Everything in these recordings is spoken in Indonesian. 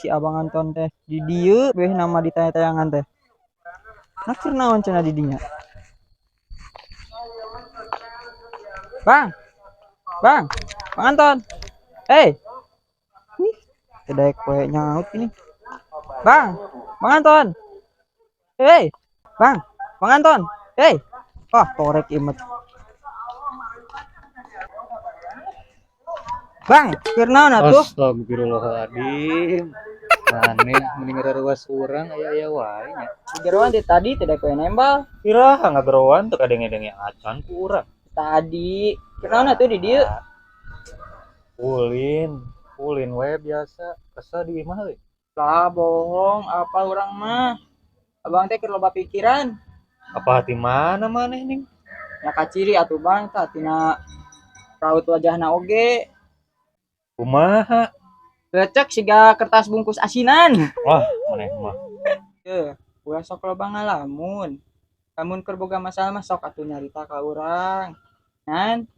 si Abang Anton teh di dieu beh nama di tayangan teh. Naksir naon cenah di dinya? Bang, Bang, Bang Anton. Hei, nih, kedai kue nyaut ini. Bang, Bang Anton. Hei, Bang Anton. Hei. Wah, korek imet. Bang, keur naon atuh? Astagfirullahaladzim. Maneh mending ruas urang aya wae nya. Jeroan di tadi tidak kue nembal. Iraha ngagerowan teu kadenge-denge acan ku urang. Tadi, keur naon atuh di dieu? Ulin we biasa. Kesel di imah euy. Lah bohong, apa orang mah? Abang teh keur loba pikiran. Apa hati mana maneh ning? Ya kaciri atuh Bang, tah tina raut wajahna oge. Kumaha? Lecek siga kertas bungkus asinan. Wah, maneh mah. Teu, ulah sok loba ngalamun. Lamun keur boga masalah mah sok atuh nyarita ka urang. Ngan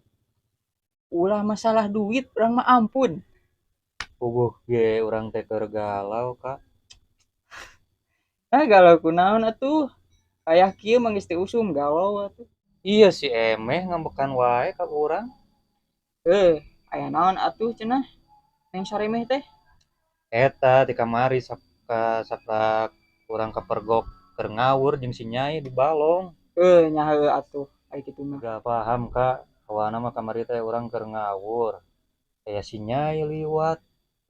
ulah masalah duit urang mah ampun. Puguh ge urang teh keur galau, Kak. Galau kunaon atuh? Aya kieu mah geus teu usum galau atuh. Iya si Emeh ngambekan wae ka urang. Aya naon atuh cenah? Neng saremeh teh? Eta di kamari sapak urang kepergok keur ngawur jeung si Nyai di balong. Nya heueuh atuh. Aya kitu mah. Gak paham Kak, awana mah kamari teh urang keur ngawur. Aya si Nyai liwat.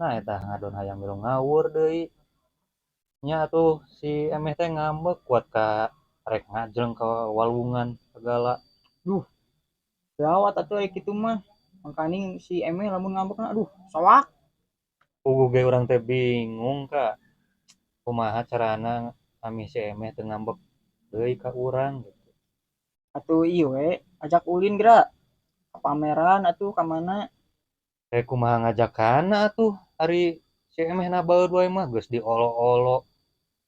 Nah eta ngadon hayang milu ngawur deui. Nya atuh si Emeh teh ngambek kuat ka rek ngajeng ka walungan segala. Gawat atuh aya kitu mah. Mangkaning si Emeh lamun ngambekna aduh, sawak. Puguh ge urang teh bingung Kak. Kumaha carana kami si Emeh teu ngambek deui ka urang gitu. Atuh ieu we, ajak ulin geura. Ka pameran atuh ka mana? Kumaha ngajakana atuh ari si Emeh na baeud wae mah geus diolo-olo.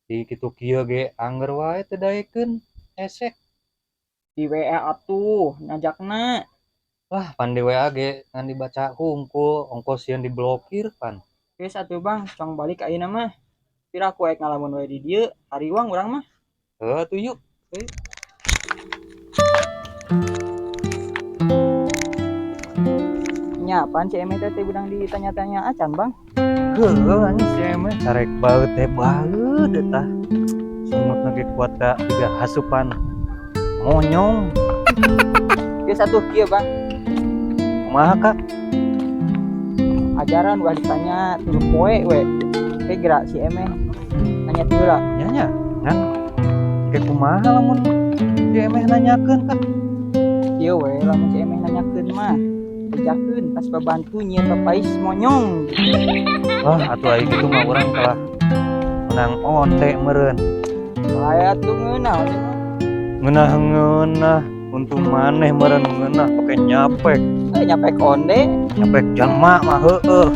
Di kitu kieu ge angger wae teu daekeun esek. Di WA atuh ngajakna. Wah, pan di WA ge ngan dibaca hungkul, ongkos sieun diblokir pan. Geus atuh Bang, cong balik ka ayeuna mah. Pira aku aek ngalamun we di dieu, hariwang urang mah. Heuh atuh yuk. Nya apaan si Emeh teh budang ditanya-tanya acan Bang? Heuh anjing si Emeh tarek baeud teh baeud eta. Sungutna ge kuat ka tiga hasupan monyong. Geus atuh kieu Bang, Kumaha Kak? ajaran ulah ditanya tilu poe we. Teh geura si Emeh nanya tiula. Nya nya ngan ge kumaha lamun si Emeh nanyakeun Kak? Ieu we lamun si Emeh nanyakeun mah. Bejakeun pas babantu nyieun papais monyong. Wah, atuh aya kitu mah urang kalah menang onte meureun. Aya atuh ngeunah we mah. Ngeunah-ngeunah untung maneh meureun ngeunah pake nyapek. Nyampe konde. Nyapek jalma mah heueuh.